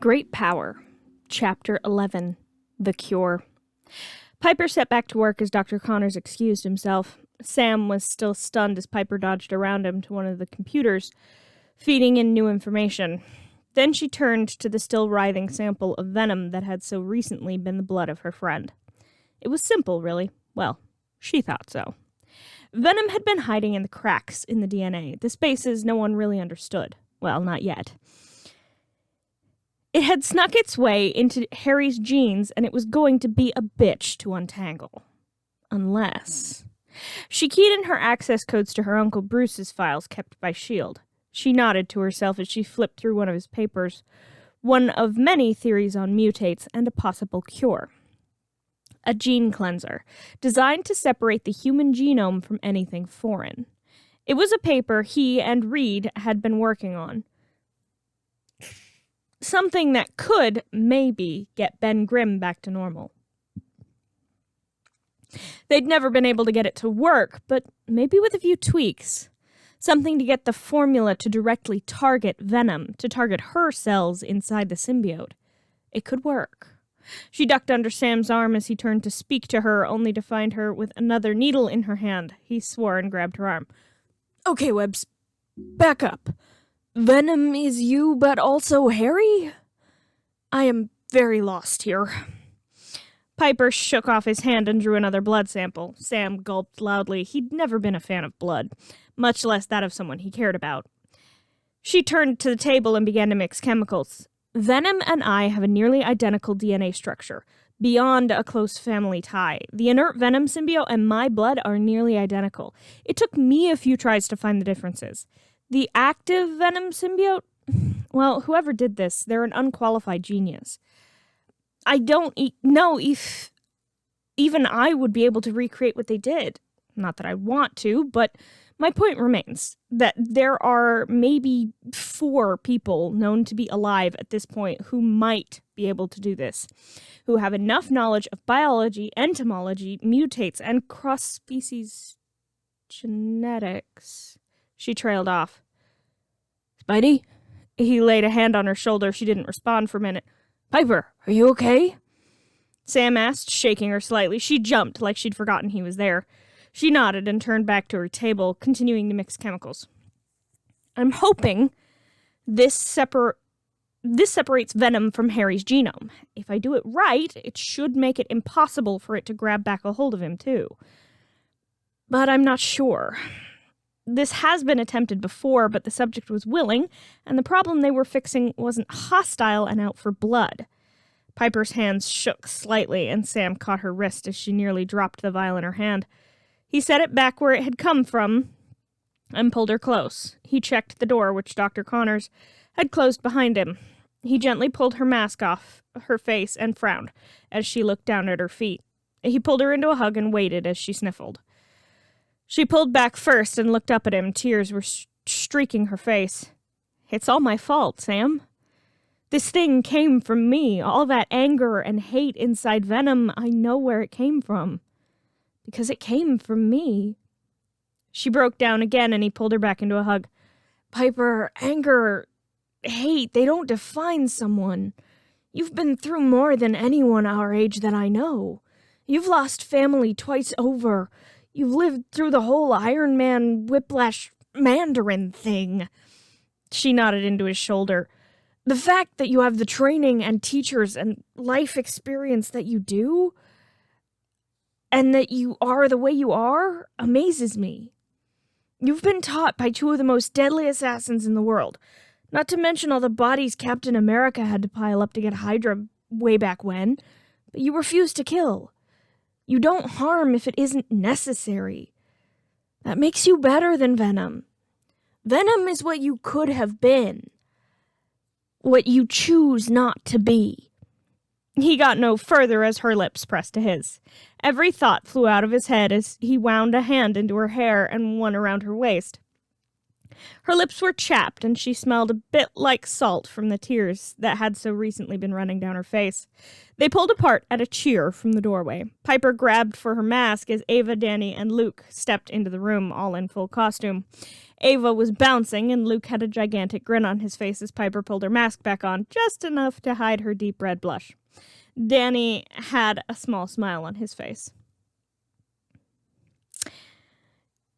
Great Power, Chapter 11, The Cure. Piper set back to work as Dr. Connors excused himself. Sam was still stunned as Piper dodged around him to one of the computers, feeding in new information. Then she turned to the still writhing sample of venom that had so recently been the blood of her friend. It was simple, really. Well, she thought so. Venom had been hiding in the cracks in the DNA, the spaces no one really understood. Well, not yet. It had snuck its way into Harry's genes, and it was going to be a bitch to untangle. Unless... She keyed in her access codes to her Uncle Bruce's files kept by S.H.I.E.L.D. She nodded to herself as she flipped through one of his papers, one of many theories on mutates and a possible cure. A gene cleanser, designed to separate the human genome from anything foreign. It was a paper he and Reed had been working on. Something that could, maybe, get Ben Grimm back to normal. They'd never been able to get it to work, but maybe with a few tweaks. Something to get the formula to directly target Venom, to target her cells inside the symbiote. It could work. She ducked under Sam's arm as he turned to speak to her, only to find her with another needle in her hand. He swore and grabbed her arm. "Okay, Webbs, back up. Venom is you, but also Harry? I am very lost here." Piper shook off his hand and drew another blood sample. Sam gulped loudly. He'd never been a fan of blood, much less that of someone he cared about. She turned to the table and began to mix chemicals. "Venom and I have a nearly identical DNA structure, beyond a close family tie. The inert Venom symbiote and my blood are nearly identical. It took me a few tries to find the differences. The active Venom symbiote? Well, whoever did this, they're an unqualified genius. I don't know if even I would be able to recreate what they did. Not that I want to, but my point remains that there are maybe 4 people known to be alive at this point who might be able to do this, who have enough knowledge of biology, entomology, mutates, and cross-species genetics." She trailed off. "Spidey?" He laid a hand on her shoulder. She didn't respond for a minute. "Piper, are you okay?" Sam asked, shaking her slightly. She jumped like she'd forgotten he was there. She nodded and turned back to her table, continuing to mix chemicals. "I'm hoping this separates Venom from Harry's genome. If I do it right, it should make it impossible for it to grab back a hold of him, too. But I'm not sure. This has been attempted before, but the subject was willing, and the problem they were fixing wasn't hostile and out for blood." Piper's hands shook slightly, and Sam caught her wrist as she nearly dropped the vial in her hand. He set it back where it had come from and pulled her close. He checked the door, which Dr. Connors had closed behind him. He gently pulled her mask off her face and frowned as she looked down at her feet. He pulled her into a hug and waited as she sniffled. She pulled back first and looked up at him. Tears were streaking her face. "It's all my fault, Sam. This thing came from me. All that anger and hate inside Venom, I know where it came from. Because it came from me." She broke down again and he pulled her back into a hug. "Piper, anger, hate, they don't define someone. You've been through more than anyone our age that I know. You've lost family twice over. You've lived through the whole Iron Man, Whiplash, Mandarin thing." She nodded into his shoulder. "The fact that you have the training and teachers and life experience that you do, and that you are the way you are, amazes me. You've been taught by 2 of the most deadly assassins in the world, not to mention all the bodies Captain America had to pile up to get Hydra way back when, but you refuse to kill. You don't harm if it isn't necessary. That makes you better than Venom. Venom is what you could have been. What you choose not to be." He got no further as her lips pressed to his. Every thought flew out of his head as he wound a hand into her hair and one around her waist. Her lips were chapped, and she smelled a bit like salt from the tears that had so recently been running down her face. They pulled apart at a cheer from the doorway. Piper grabbed for her mask as Ava, Danny, and Luke stepped into the room, all in full costume. Ava was bouncing, and Luke had a gigantic grin on his face as Piper pulled her mask back on, just enough to hide her deep red blush. Danny had a small smile on his face.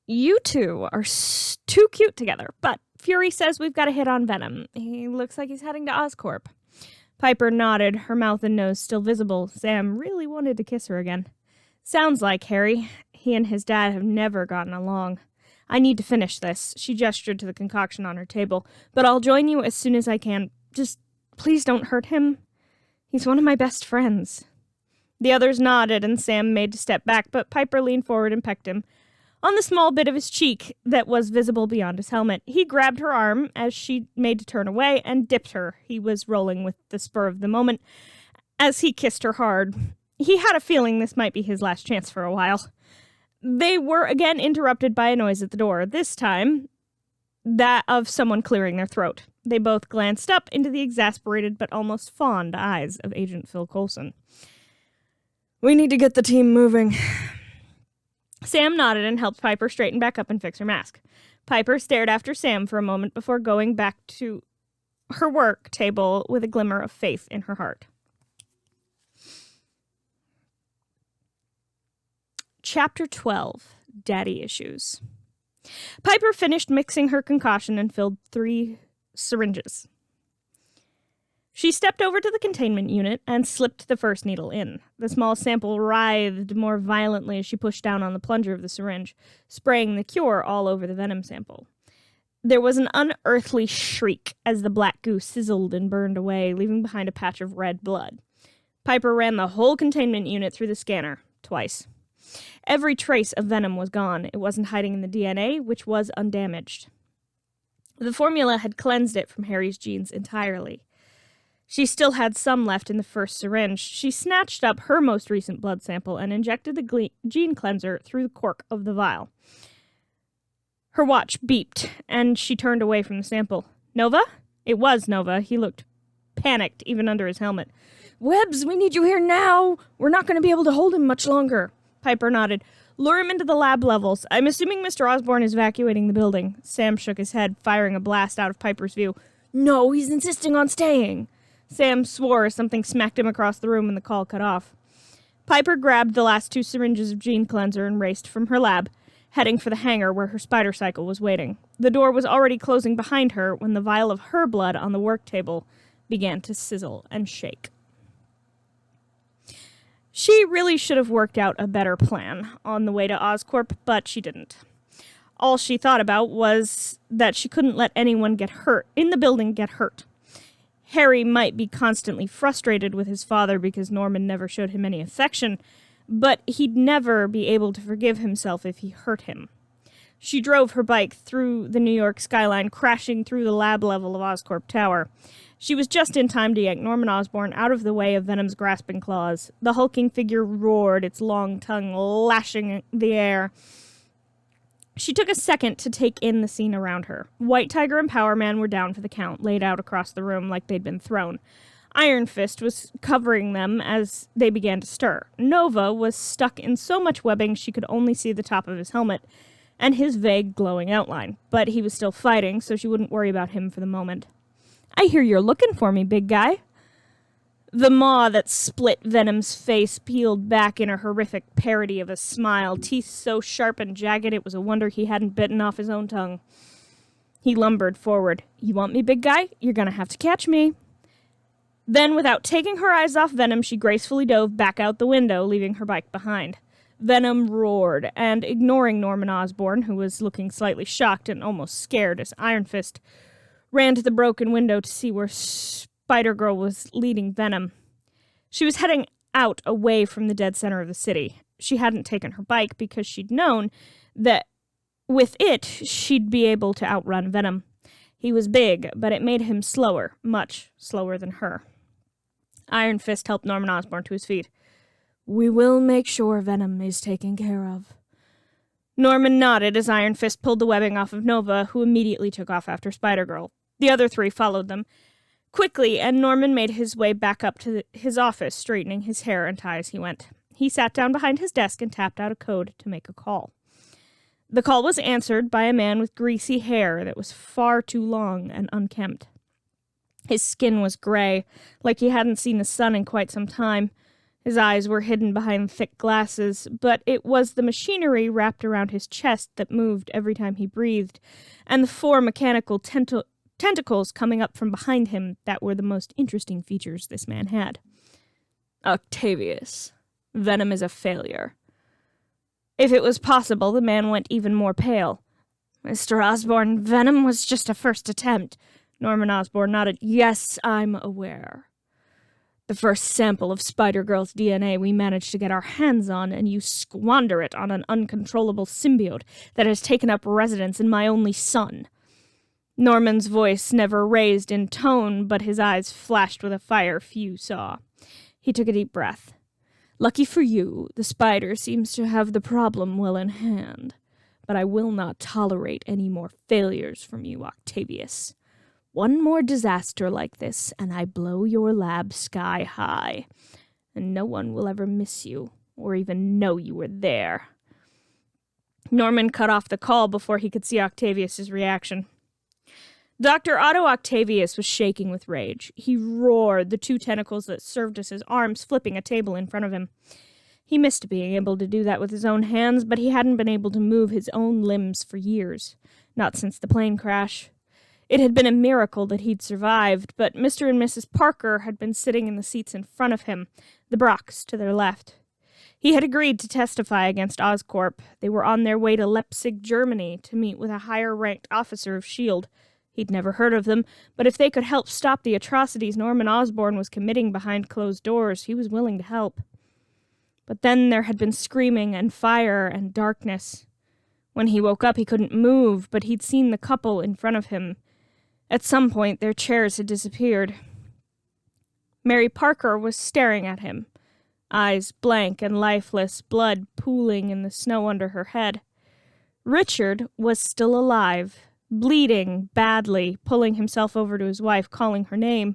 You two are too cute together, but Fury says we've got a hit on Venom. He looks like he's heading to Oscorp. Piper nodded, her mouth and nose still visible. Sam really wanted to kiss her again. Sounds like Harry. He and his dad have never gotten along. I need to finish this. She gestured to the concoction on her table. But I'll join you as soon as I can. Just please don't hurt him. He's one of my best friends. The others nodded, and Sam made to step back, but Piper leaned forward and pecked him on the small bit of his cheek that was visible beyond his helmet. He grabbed her arm as she made to turn away and dipped her. He was rolling with the spur of the moment as he kissed her hard. He had a feeling this might be his last chance for a while. They were again interrupted by a noise at the door, this time that of someone clearing their throat. They both glanced up into the exasperated but almost fond eyes of Agent Phil Coulson. We need to get the team moving. Sam nodded and helped Piper straighten back up and fix her mask. Piper stared after Sam for a moment before going back to her work table with a glimmer of faith in her heart. Chapter 12, Daddy Issues. Piper finished mixing her concoction and filled 3 syringes. She stepped over to the containment unit and slipped the first needle in. The small sample writhed more violently as she pushed down on the plunger of the syringe, spraying the cure all over the venom sample. There was an unearthly shriek as the black goo sizzled and burned away, leaving behind a patch of red blood. Piper ran the whole containment unit through the scanner, twice. Every trace of venom was gone. It wasn't hiding in the DNA, which was undamaged. The formula had cleansed it from Harry's genes entirely. She still had some left in the first syringe. She snatched up her most recent blood sample and injected the gene cleanser through the cork of the vial. Her watch beeped, and she turned away from the sample. Nova? It was Nova. He looked panicked, even under his helmet. Webbs, we need you here now. We're not going to be able to hold him much longer. Piper nodded. Lure him into the lab levels. I'm assuming Mr. Osborn is evacuating the building. Sam shook his head, firing a blast out of Piper's view. No, he's insisting on staying. Sam swore as something smacked him across the room and the call cut off. Piper grabbed the last 2 syringes of gene cleanser and raced from her lab, heading for the hangar where her spider cycle was waiting. The door was already closing behind her when the vial of her blood on the work table began to sizzle and shake. She really should have worked out a better plan on the way to Oscorp, but she didn't. All she thought about was that she couldn't let anyone get hurt in the building get hurt. Harry might be constantly frustrated with his father because Norman never showed him any affection, but he'd never be able to forgive himself if he hurt him. She drove her bike through the New York skyline, crashing through the lab level of Oscorp Tower. She was just in time to yank Norman Osborn out of the way of Venom's grasping claws. The hulking figure roared, its long tongue lashing the air. She took a second to take in the scene around her. White Tiger and Power Man were down for the count, laid out across the room like they'd been thrown. Iron Fist was covering them as they began to stir. Nova was stuck in so much webbing she could only see the top of his helmet and his vague glowing outline, but he was still fighting, so she wouldn't worry about him for the moment. I hear you're looking for me, big guy. The maw that split Venom's face peeled back in a horrific parody of a smile, teeth so sharp and jagged it was a wonder he hadn't bitten off his own tongue. He lumbered forward. You want me, big guy? You're gonna have to catch me. Then, without taking her eyes off Venom, she gracefully dove back out the window, leaving her bike behind. Venom roared, and ignoring Norman Osborn, who was looking slightly shocked and almost scared as Iron Fist ran to the broken window to see where Spider-Girl was leading Venom. She was heading out away from the dead center of the city. She hadn't taken her bike because she'd known that with it, she'd be able to outrun Venom. He was big, but it made him slower, much slower than her. Iron Fist helped Norman Osborn to his feet. We will make sure Venom is taken care of. Norman nodded as Iron Fist pulled the webbing off of Nova, who immediately took off after Spider-Girl. The other three followed them quickly, and Norman made his way back up to his office, straightening his hair and tie as he went. He sat down behind his desk and tapped out a code to make a call. The call was answered by a man with greasy hair that was far too long and unkempt. His skin was gray, like he hadn't seen the sun in quite some time. His eyes were hidden behind thick glasses, but it was the machinery wrapped around his chest that moved every time he breathed, and the four mechanical tentacles coming up from behind him that were the most interesting features this man had. Octavius. Venom is a failure. If it was possible, the man went even more pale. Mr. Osborn, Venom was just a first attempt. Norman Osborn nodded. Yes, I'm aware. The first sample of Spider-Girl's DNA we managed to get our hands on, and you squander it on an uncontrollable symbiote that has taken up residence in my only son. Norman's voice never raised in tone, but his eyes flashed with a fire few saw. He took a deep breath. Lucky for you, the spider seems to have the problem well in hand, but I will not tolerate any more failures from you, Octavius. One more disaster like this, and I blow your lab sky high, and no one will ever miss you, or even know you were there. Norman cut off the call before he could see Octavius's reaction. Dr. Otto Octavius was shaking with rage. He roared, the two tentacles that served as his arms flipping a table in front of him. He missed being able to do that with his own hands, but he hadn't been able to move his own limbs for years, not since the plane crash. It had been a miracle that he'd survived, but Mr. and Mrs. Parker had been sitting in the seats in front of him, the Brocks to their left. He had agreed to testify against Oscorp. They were on their way to Leipzig, Germany, to meet with a higher-ranked officer of S.H.I.E.L.D. He'd never heard of them, but if they could help stop the atrocities Norman Osborn was committing behind closed doors, he was willing to help. But then there had been screaming and fire and darkness. When he woke up, he couldn't move, but he'd seen the couple in front of him. At some point, their chairs had disappeared. Mary Parker was staring at him, eyes blank and lifeless, blood pooling in the snow under her head. Richard was still alive, bleeding badly, pulling himself over to his wife, calling her name.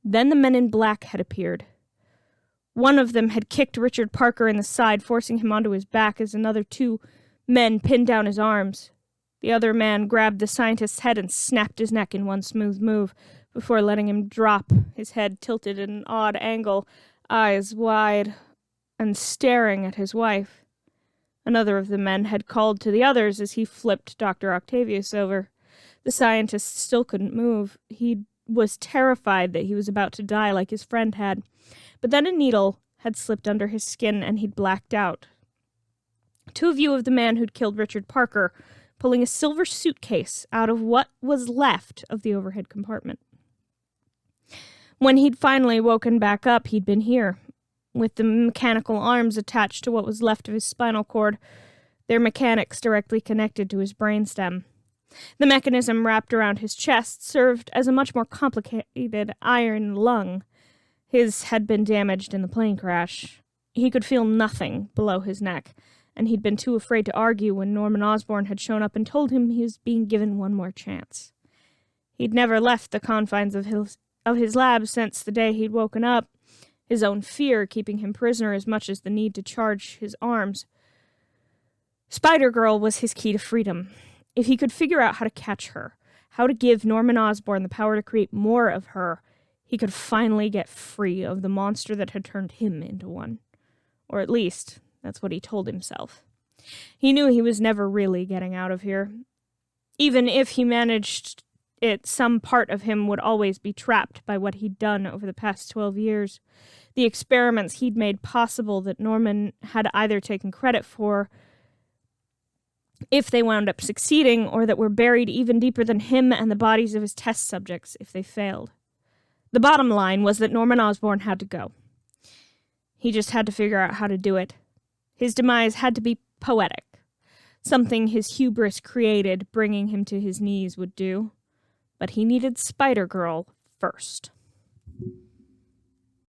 Then the men in black had appeared. One of them had kicked Richard Parker in the side, forcing him onto his back as another two men pinned down his arms. The other man grabbed the scientist's head and snapped his neck in one smooth move, before letting him drop, his head tilted at an odd angle, eyes wide, and staring at his wife. Another of the men had called to the others as he flipped Dr. Octavius over. The scientist still couldn't move. He was terrified that he was about to die like his friend had. But then a needle had slipped under his skin and he'd blacked out. To a view of the man who'd killed Richard Parker, pulling a silver suitcase out of what was left of the overhead compartment. When he'd finally woken back up, he'd been here, with the mechanical arms attached to what was left of his spinal cord, their mechanics directly connected to his brainstem. The mechanism wrapped around his chest served as a much more complicated iron lung. His had been damaged in the plane crash. He could feel nothing below his neck, and he'd been too afraid to argue when Norman Osborn had shown up and told him he was being given one more chance. He'd never left the confines of his lab since the day he'd woken up, his own fear keeping him prisoner as much as the need to charge his arms. Spider-Girl was his key to freedom. If he could figure out how to catch her, how to give Norman Osborn the power to create more of her, he could finally get free of the monster that had turned him into one. Or at least, that's what he told himself. He knew he was never really getting out of here. Even if he managed it, some part of him would always be trapped by what he'd done over the past 12 years. The experiments he'd made possible that Norman had either taken credit for if they wound up succeeding, or that were buried even deeper than him and the bodies of his test subjects if they failed. The bottom line was that Norman Osborn had to go. He just had to figure out how to do it. His demise had to be poetic. Something his hubris created, bringing him to his knees, would do. But he needed Spider-Girl first.